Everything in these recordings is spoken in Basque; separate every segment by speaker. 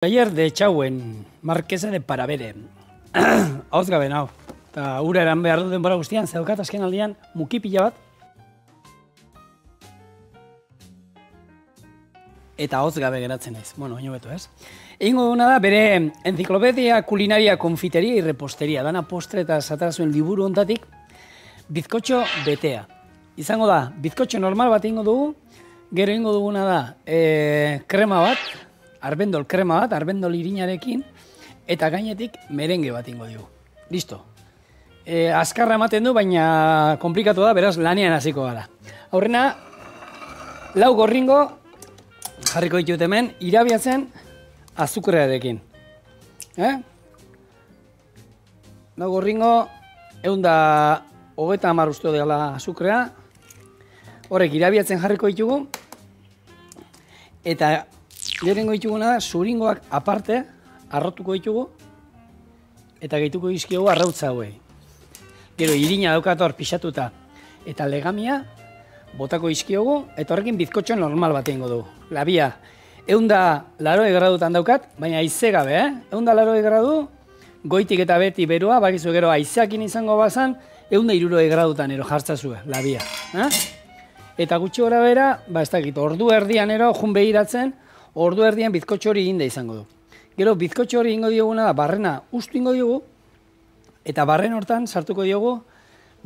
Speaker 1: Taller de Txauen, Marquesa de Parabere. Hauz gabe nau. Eta ura eran behar du denbora guztian, zeukat azken aldian mukipila bat. Eta hauz gabe geratzen naiz. Bueno, baino beto ez. Egingo duguna da bere Enciclopedia Culinaria Confiteria y Repostería. Dana postre eta zatara zuen liburu ontatik bizkotxo betea. Izango da, bizkotxo normal bat egingo dugu. Gero egingo duguna da krema bat. Arbendol krema bat, arbendol irinarekin, eta gainetik merengue bat ingo dugu. Listo. Azkarra ematen du, baina komplikatu da, beraz lanean hasiko gara. Aurrena, 4 gorringo jarriko ditut hemen, irabiatzen azukrearekin. 4 gorringo, 130 uste dela azukrea. Horrek irabiatzen jarriko ditugu, eta lehenengo dituguna da, zuringoak aparte, arrotuko ditugu, eta gehituko dizkiogu arrautza hauei. Gero, irina daukat hor pixatuta, eta legamia, botako dizkiogu, eta horrekin bizkotxo normal bat egingo dugu. Labia, 180 gradutan daukat, baina haize gabe, 180 gradu, goitik eta beti beroa, bakizu gero haizeakin izango bazan, 160 gradutan ero jartzazue, labia. Eta gutxi gora bera, ez dakit, ordu erdian ero, jun behiratzen, ordu erdian bizkotxo hori eginda izango du. Gero bizkotxo hori ingo dioguna da, barrena ustu ingo diogu, eta barren hortan sartuko diogu,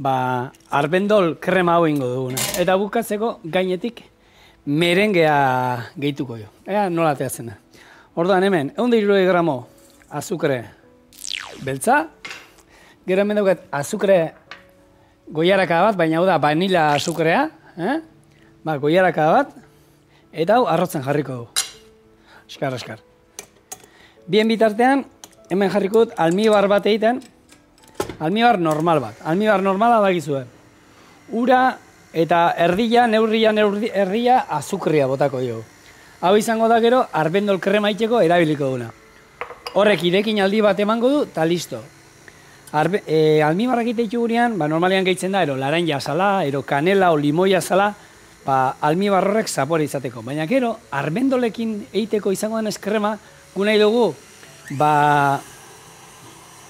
Speaker 1: arbendol krema hau ingo duguna. Eta bukatzeko gainetik merengea gehituko jo. Nola ateatzen da. Orduan hemen, 160 gramo azukre beltza, gero hemen daukat azukre goiaraka bat, baina hau da vanila azukrea, goiaraka bat, eta hau arrotzen jarriko du. Askar. Bien bitartean, hemen jarriko dut almibar bat egiten, almibar normal bat. Almibar normala bakizue. Ura eta erdia azukria botako dugu. Hau izango da gero, arbendol krema itxeko erabiliko duna. Horrek irekin aldi bat emango du, eta listo. Almibarrak ite itxugunean, normalean gehitzen da, laranja zala, kanela o limoia zala, almibar horrek zapore izateko. Baina gero, arbendolekin egiteko izango denez krema, gu nahi dugu,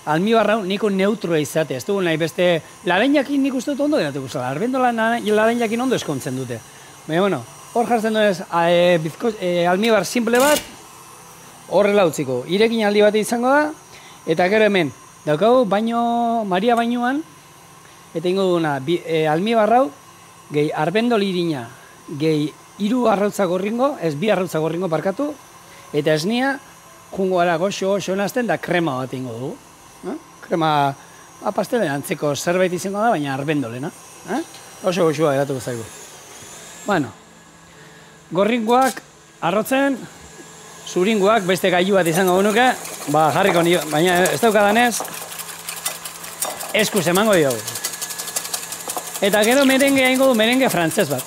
Speaker 1: almibar hau niko neutroa izate. Ez dugu nahi beste, laranjakin nik uste dut ondo geratuko zela. Arbendola laranjakin ondo eskontzen dute. Baina, hor jartzen duenez, almibar simple bat, horrela utziko. Irekin aldi bat izango da, eta gero hemen, daukagu Maria bainuan, eta ingo duguna, almibar hau, gehi arbendol irina, gehi 3 arrautza gorringo, ez 2 arrautza gorringo parkatu, eta esnia, jungo gara goxo nazten da krema bat ingo dugu. Krema, pastelen antzeko zerbait izango da, baina arbendolena. Oso goxoa eratuko zaigu. Bueno, gorringoak arrotzen, zuringoak beste gailu bat izango genuke, jarriko nio, baina ez daukadanez, eskuz emango diogu. Eta gero merengea ingo du, merenge frantzez bat.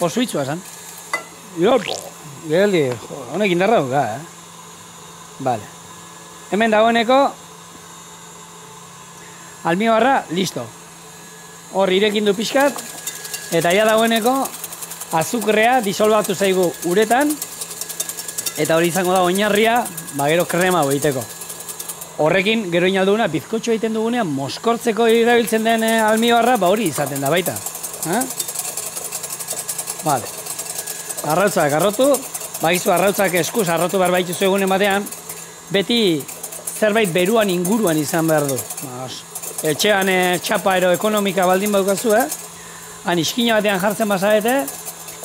Speaker 1: Suitzua esan. Geldi, honek indarra duka, Vale. Hemen dagoeneko, almibarra, listo. Hor irekin du pixkat, eta ja dagoeneko, azukrea disolbatu zaigu uretan, eta hori izango da oinarria, gero krema egiteko. Horrekin, gero inalduguna, bizkotxo egiten dugunean, moskortzeko irabiltzen den almibarra, hori izaten da baita. Vale. Arrautzak arrotu, bakizu arrautzak eskuz arrotu behar baituzu egunen batean, beti zerbait beruan inguruan izan behar du. Etxean txapa ekonomika baldin badukazu, han iskina batean jartzen bazarete,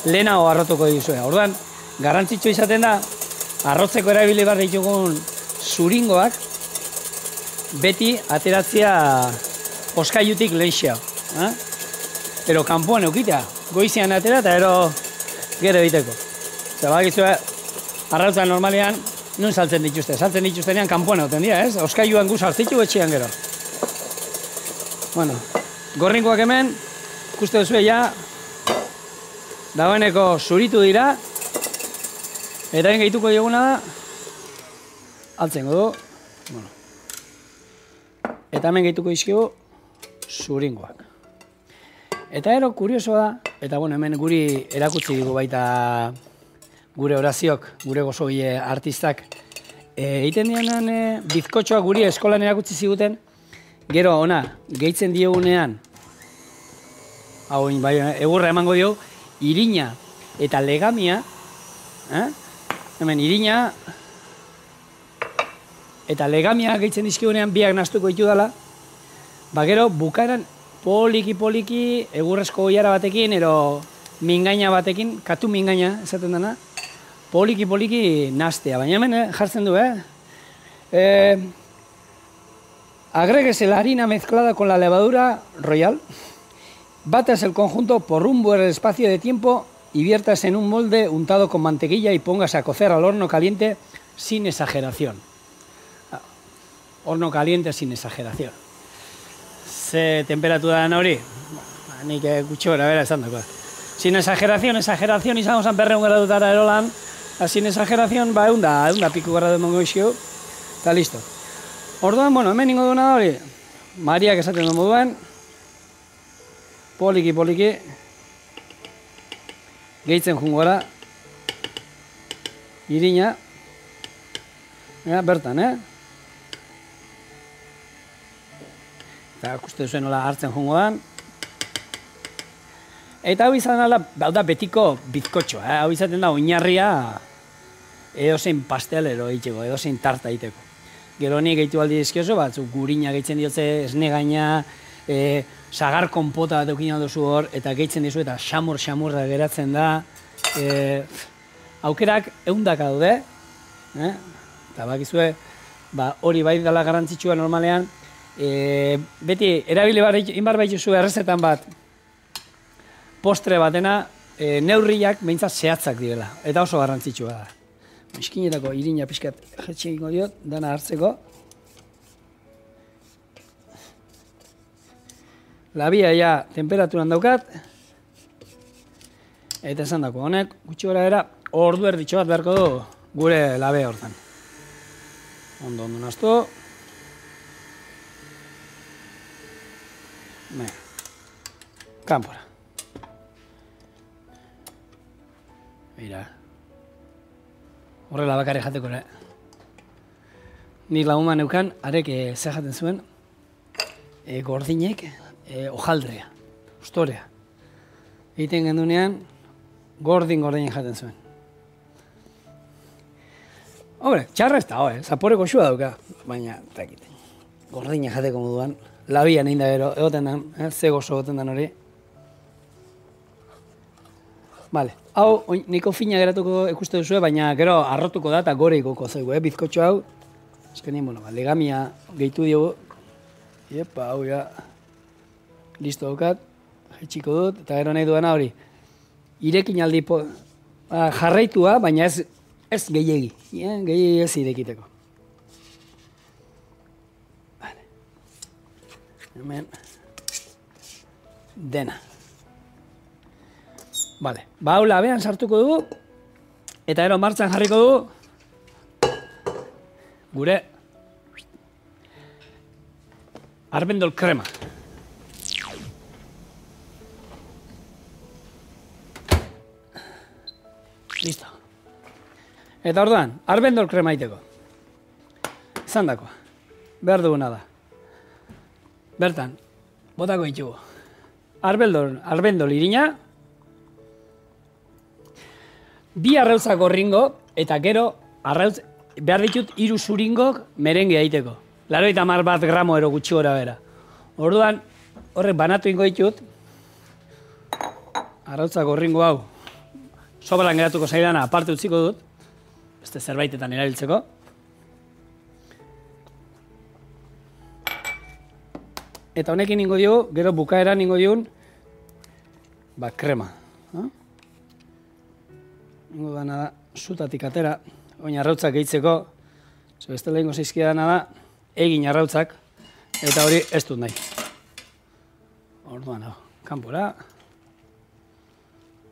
Speaker 1: lehenago arrotuko dizue. Orduan, garrantzitsu izaten da, arrotzeko erabili behar ditugun zuringoak, beti ateratzea oskailutik lehixea. Ero kanpoan eukitea, goizian atera eta gero egiteko. Bakizue, arrautza normalean, nun saltzen dituzte. Saltzen dituztenean kanpoan egoten dira, ez? Oskailuan gu saltzitu etxean gero. Bueno, gorringoak hemen, ikuste duzue ja, dagoeneko zuritu dira, eta egin gehituko dioguna da, altzengo du, eta hemen gehituko dizkigu zuringoak. Eta kuriosoa da, eta hemen guri erakutsi dugu baita gure oraziok, gure gozogile artistak, egiten dianean bizkotxoa guri eskolan erakutsi ziguten, gero ona, gehitzen diogunean, hau bai, egurra emango dio, irina eta legamia, hemen irina eta legamia gehitzen dizkigunean biak nastuko ditu dela, gero bukaeran poliki egurrezko goiara batekin, ero mingaina batekin, katu mingaina esaten dena, poliki nastea, baina hemen jartzen du, agregues la harina mezclada con la levadura royal, batas el conjunto por rumbo el espacio de tiempo y viertas en un molde untado con mantequilla y pongas a cocer al horno caliente sin exageración. Horno caliente sin exageración. Ze temperatura da hori? Nik gutxora, bera esan dagoa. Sin exageración izango zan 200 gradutara erolan, sin exageración, eunda piku gradu emango izio, eta listo. Orduan, bueno, hemen ingo duena hori, Mariak esaten du moduan, poliki, gehitzen jungora, irina, bertan, Eta ikuste duzuen nola hartzen jongoan. Eta hau izan da betiko bizkotxoa, hau izaten da oinarria edozein pastelero egiteko, edozein tarta egiteko. Gero nik gehitu aldi dizkiozu, batzuk gurina gehitzen diotze, esne gaina, sagar konpota bat eukin alduzu hor, eta gehitzen dizu eta xamurra geratzen da. Aukerak eundaka daude, eta bakizue, hori bai dela garrantzitsua normalean, beti erabili inbar baituzu errezetan bat postre batena neurriak behintzat zehatzak direla, eta oso garrantzitsua da. Eskinetako irina pixkat jetxe egingo diot, dana hartzeko. Labia ja temperaturan daukat, eta esan dako honek, gutxi gora era, ordu erditxo bat beharko du gure labe hortan. Ondo naztu. Kanpora. Mira. Horrela bakarri jateko, Nik laguman neukan, arek ze jaten zuen, gordinek, hojaldrea, ustorea. Egiten gendunean, gordinek jaten zuen. Hombre, txarra ez da, zapore goxua dauka, baina, takit, gordinek jateko moduan, labian egin da gero, egoten den, ze gozo egoten den hori. Vale, hau niko fina geratuko ikuste duzu, baina gero arrotuko da eta gore igoko zaigu, bizkotxo hau. Azkenin, legamia gehitu diogu. Iepa, hau ja, listo daukat, jetxiko dut, eta gero nahi duena hori. Irekin aldi jarraitua, baina ez gehiegi, gehiegi ez irekiteko. Hemen, dena. Vale, hau labean sartuko dugu, eta gero martxan jarriko dugu, gure arbendol krema. Listo. Eta orduan, arbendol krema iteko. Izan dakoa, behar duguna da. Bertan, botako ditugu. Arbendol irina, bi arrautza gorringo, eta gero behar ditut 3 zuringok merenge egiteko. 80 gramo ero gutxi gora bera. Orduan, horrek banatu ingo ditut, arrautza gorringo hau, sobran geratuko zaidana aparte utziko dut, beste zerbaitetan erabiltzeko. Eta honekin ingo diogu, gero bukaeran ingo diogun, krema. Ingo dana da, zutatik atera, oin arrautzak gehitzeko, bestela ingo zaizkidana da, egin arrautzak, eta hori ez dut nahi. Orduan, kanpora,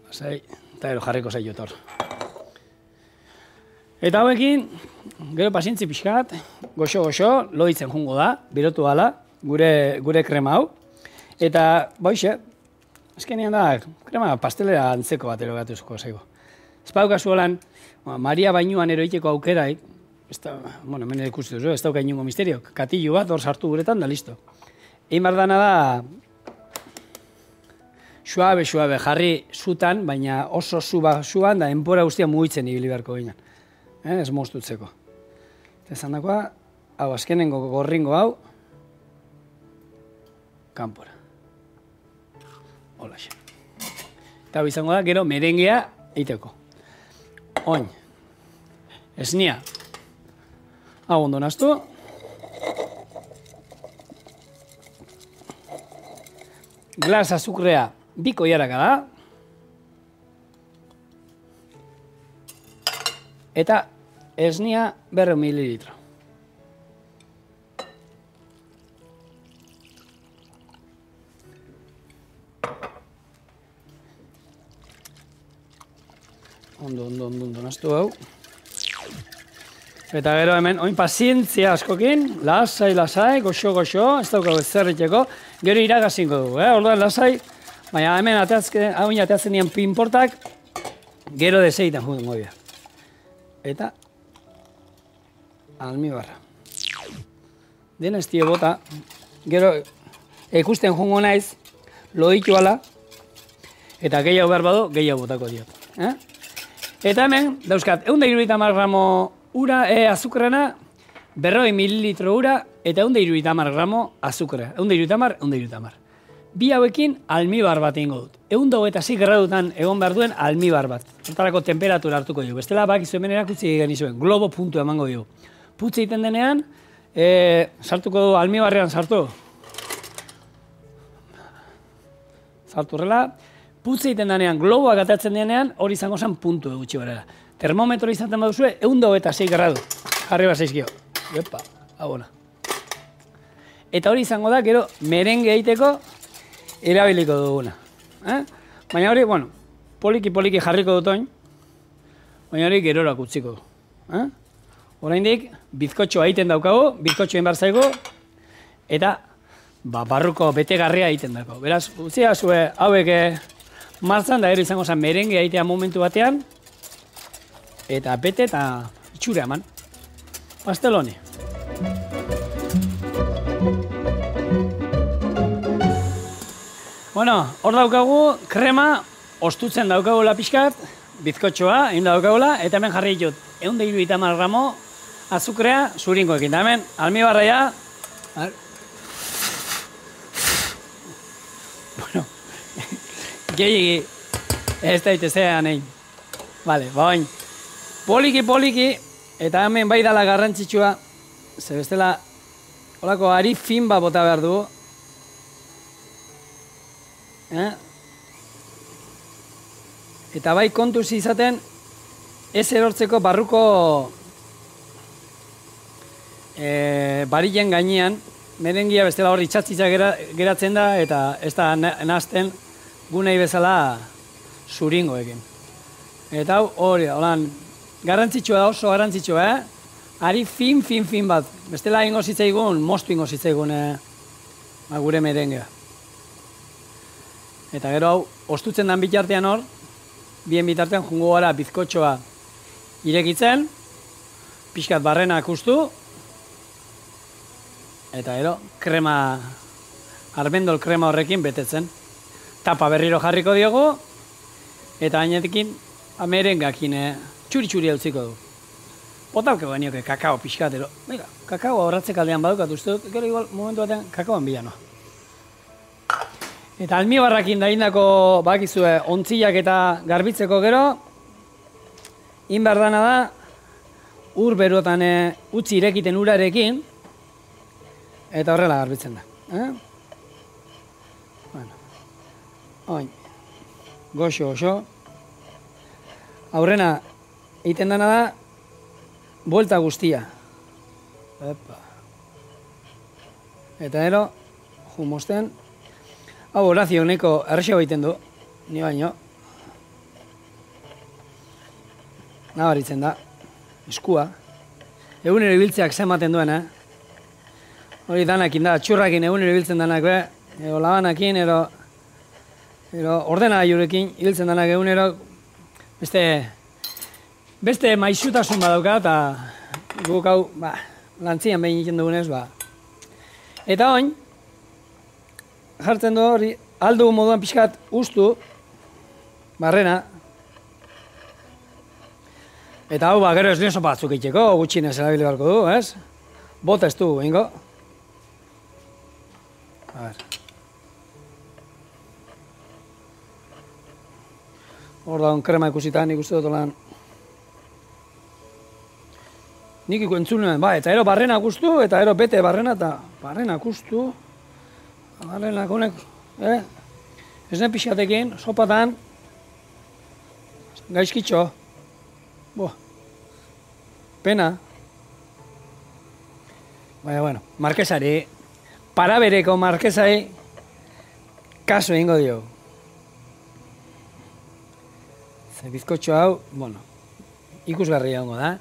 Speaker 1: eta gero jarriko zaitut hor. Eta hauekin, gero pazientzi pixkat, goxo, loitzen jungo da, birotu ala, gure krema hau. Eta, boixe, azkenean da, krema pastelera antzeko bat erogatuzko zaigu. Ez paukazu holan, Maria bainuan eroiteko aukeraik, bueno, hemen ikustu duzu, ez dauka inungo misterio, katillu bat, hor sartu guretan, da listo. Egin behar dana da, suabe, jarri zutan, baina oso zuan, da enpora guztia mugitzen ibili beharko ginen. Ez moztutzeko. Ezan dakoa, hau azkenengo gorringo hau, kanpora. Holaxe. Eta hau izango da, gero merengea eiteko. Oin. Esnia. Hau ondo naztu. Glas azukrea biko jaraka da. Eta esnia 100 mililitro. Ondo naztu hau. Eta gero hemen, oin pazientzia askokin, lasai, goxo, ez daukago ez zerriteko, gero iragazinko dugu, orduan lasai, baina hemen hau ateatzen nien pinportak, gero deseitan jungo dira. Eta, almibarra. Den ez dio bota, gero ikusten jungo naiz, loitu ala, eta gehiago behar badu, gehiago botako diot. Eta hemen, dauzkat, 150 gramo ura azukrana, 200 mililitro ura, eta 150 gramo azukra. 150. Bi hauekin almibar bat egingo dut. 126 gradutan egon behar duen almibar bat. Hortarako temperatura hartuko dugu. Bestela bakizu hemen erakutsi genizuen, globo puntu emango dugu. Putze egiten denean, sartuko du almibarrean sartu. Sartu horrela. Putze egiten denean, globoak atatzen denean, hori izango zen puntu gutxi barera. Termometro izaten baduzue, 126 gradu. Jarri bat zaizkio. Epa, hau ona. Eta hori izango da, gero, merenge egiteko erabiliko duguna. Baina hori, bueno, poliki jarriko dut oin, baina hori gerorak utziko du. Oraindik, bizkotxoa egiten daukagu, bizkotxoa egin behar zaigu, eta barruko betegarria egiten daukagu. Beraz, utzia zue hauek martzan, da gero izango zen merenge egitea momentu batean, eta bete eta itxura eman. Pasteloni. Bueno, hor daukagu krema, ostutzen daukagula pixkat, bizkotxoa, egin daukagula, eta hemen jarri ditut 150 gramo azukrea zuringoekin. Eta hemen, almibarraia, bueno, gehiagi, ez daitezean egin. Vale, bain. Poliki, eta hemen bai dala garrantzitsua, ze bestela, holako ari fin bat bota behar dugu. Eta bai kontuz izaten, ez erortzeko barruko barilen gainean, merengia bestela hor itxatzitza geratzen da, eta ez da nahazten gunei bezala zuringoekin. Eta hori, holan, garrantzitsua da, oso garrantzitsua, ari fin bat. Bestela ingo zitzaigun, moztu ingo zitzaigun gure merengea. Eta gero hau, ostutzen den bitartean hor, bien bitartean jungo gara bizkotxoa irekitzen, pixkat barrenak ustu, eta gero, krema, arbendol krema horrekin betetzen. Tapa berriro jarriko diogu, eta gainetekin merengakin txuri-txuri utziko du. Botauke genioke kakao pixkatero. Mira, kakao horratzek aldean badukat uste dut, gero igual momentu batean kakaoan bilano. Eta almibarrakin da indako bakizue ontzilak eta garbitzeko gero, inberdana da, ur berotan utzi irekiten urarekin, eta horrela garbitzen da. Bueno, oin, goxo. Aurrena, egiten dana da, buelta guztia. Eta gero, jumosten, hau Horazio neko errexo egiten du, ni baino. Nabaritzen da, eskua. Egunero ibiltzeak zenbaten duen, Hori danakin da, txurrakin egunero ibiltzen danak, ero labanakin, ero ordenagailurekin ibiltzen danak egunero, beste beste maizutasun badauka, eta guk hau, lantzian behin egiten dugunez, Eta oin, jartzen du hori, aldu moduan pixkat ustu, barrena. Eta hau, gero ez sopa batzuk itxeko, gutxinez erabili beharko du, ez? Bota ez du, ingo. A ber. Hor da, krema ikusita, nik uste dut lan. Nik entzun nuen, eta ero barrena gustu, eta ero bete barrena, eta barrena gustu. Barrena konek, esne pixatekin, sopatan, gaizkitxo. Pena. Baina, bueno, markesari, parabereko markesari, kaso egingo dio. Ze bizkotxo hau, bueno, ikusgarria hongo da.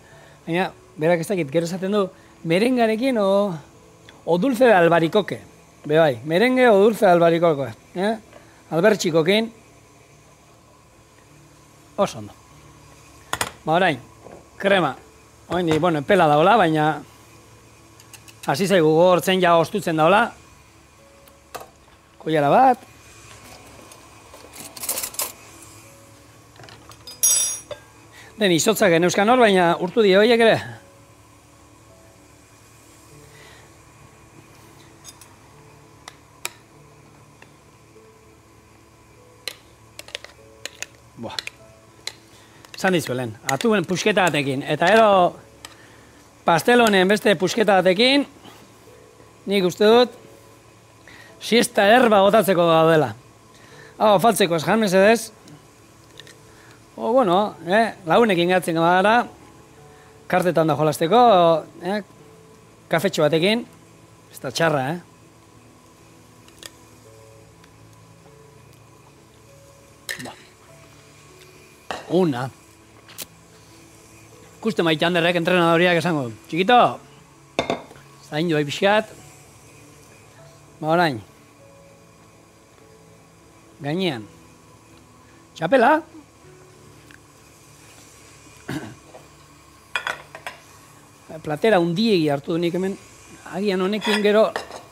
Speaker 1: Baina, berak ez dakit, gero esaten du, merengarekin o dulce de albarikoke. Be bai, merenge o dulce de albarikoke. Albertxikokin. Oso ondo. Orain, krema. Oin, bueno, pela daola, baina hasi zaigu gortzen ja ostutzen daola. Koiara bat. Den izotzak eneuskan hor, baina urtu dio horiek ere. Zan dizuelen, atuen pusketa batekin, eta ero pastelonen beste pusketa batekin, nik uste dut, siesta erba botatzeko daudela. Hau, faltzeko esjan mesedez. Bueno, lagunekin gatzen gara, kartetan da jolasteko, kafetxo batekin, ez da txarra, Una. Ikuste maite handerrek entrenadoriak esango. Txikito, zain joa pixkat. Orain. Gainean. Txapela. Platera undiegi hartu du nik hemen. Agian honekin gero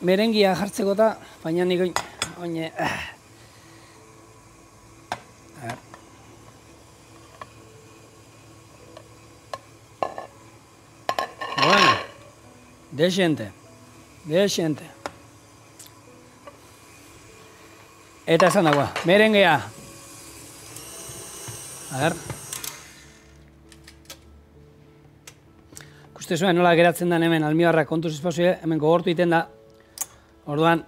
Speaker 1: merengia jartzeko eta, baina nik oine... Bueno, dexente. Eta esan dagoa, merengea. A ver. Ikuste zuen nola geratzen den hemen almibarra kontuz espazioa, hemen gogortu egiten da. Orduan,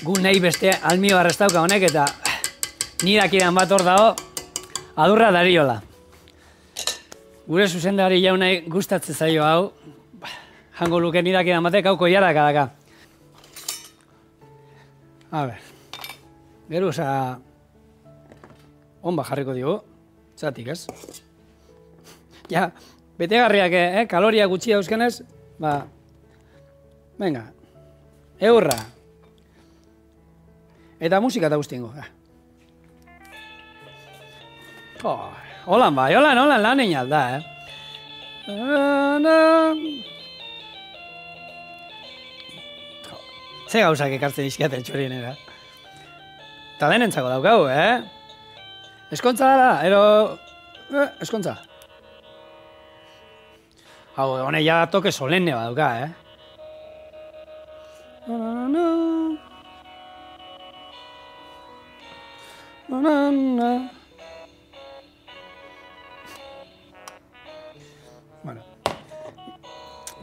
Speaker 1: gu nahi beste almibarra ez dauka honek eta nirakidan bat hor dago, adurra dariola. Gure zuzendari jaunai gustatzen zaio hau, jango luke nirakidan batek hau koiaraka daka. A ber, geruza onba jarriko digu, zatik ez? Ja, betegarriak, kaloria gutxi dauzkenez, venga, eurra. Eta musika eta guztiengo. Holan bai, holan lan egin alda, Ze gauzak ekartzen izkiaten txorienera. Eta denentzako daukau, Eskontza dara, eskontza. Hau, hone ja toke solenne bat dauka, Bueno.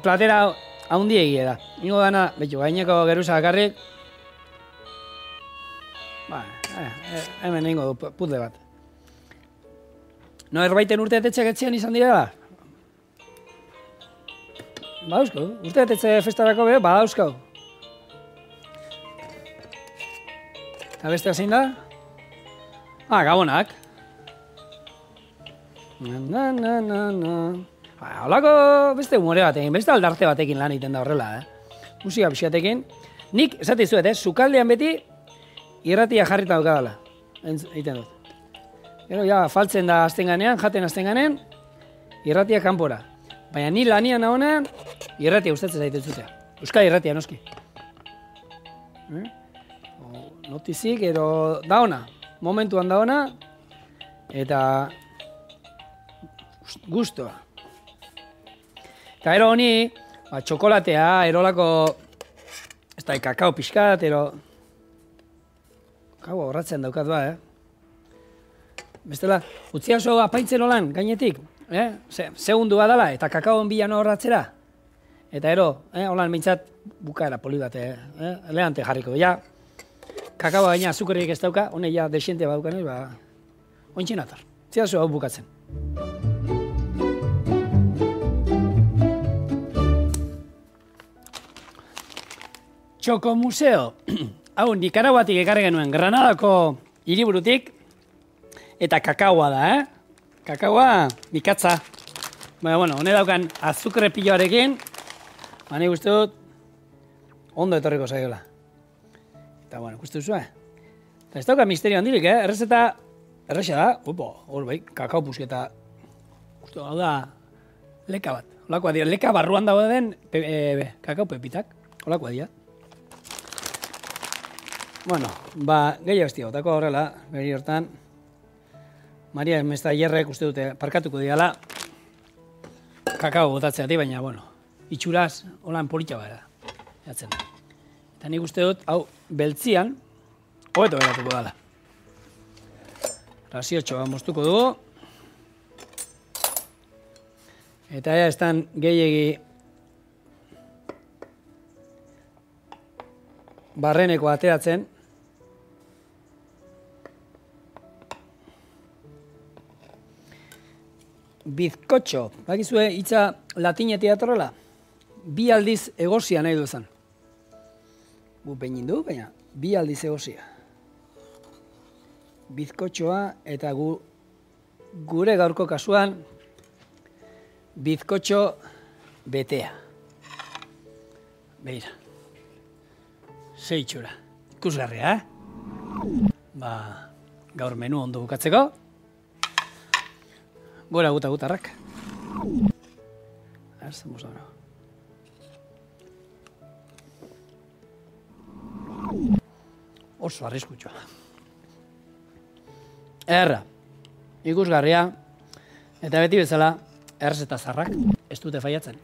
Speaker 1: Platera haundi egie da. Ingo dana, betxu, gaineko geruza bakarrik. Hemen ingo du puzzle bat. No erbaiten urteetetxeak etxean izan dira? Badauzko, urteetetxe festarako be, badauzko. Eta beste zein da? Gabonak. Holako beste humore batekin, beste aldarte batekin lan egiten da horrela, Musika pixatekin. Nik, esate izuet, sukaldean beti irratia jarrita daukadala. Egiten dut. Gero, faltzen da azten ganean, jaten azten ganean, irratia kanpora. Baina ni lanian nahonean, irratia gustatzen zaite zutea. Euskal irratia, noski. Notizik, edo da ona. Momentuan da ona, eta gustoa. Eta ero honi, txokolatea, erolako, ez da, kakao pixkat, ero... Kakao horratzen daukat ba, Bestela, utzi oso apaintzen olan, gainetik, segundua dela, eta kakaoen bilan horratzera. Eta ero, holan mintzat, bukaera poli bat, lehante jarriko. Ja, kakao gaina azukarrik ez dauka, hone ja desiente badaukan, ointxin atar. Utzi oso hau bukatzen. Txoko museo. Hau, Nikaraguatik ekarri genuen, Granadako hiriburutik, eta kakaoa da, Kakaoa, mikatza. Baina, bueno, hone daukan azukre piloarekin, nik uste dut, ondo etorriko zaiola. Eta, bueno, ikuste duzu, Eta ez dauka misterio handirik, Errezeta, erresa da, hor bai, kakao pusketa, uste hau da, leka bat. Holakoa dira, leka barruan dago den kakao pepitak, holakoa dira. Bueno, gehiago ez diagotako horrela, beri hortan. Maria Emesta Hierrek uste dute parkatuko diala kakao botatzeatik, baina, bueno, itxuraz, holan politxa bera, jatzen da. Eta nik uste dut, hau, beltzian, hobeto beratuko dala. Rasiotxoa moztuko dugu. Eta ea estan gehiegi barreneko ateratzen. Bizkotxo, bakizue hitza latinetik datorrela? Bi aldiz egozia nahi du ezan. Gu peinin du, baina bi aldiz egozia. Bizkotxoa eta gure gaurko kasuan bizkotxo betea. Beira. Zeitxura. Ikusgarria, gaur menu ondo bukatzeko. Gora gutarrak. Hacemos ahora. Oso arriskutsua. Ikusgarria. Eta beti bezala, errezeta zarrak ez dute faiatzen.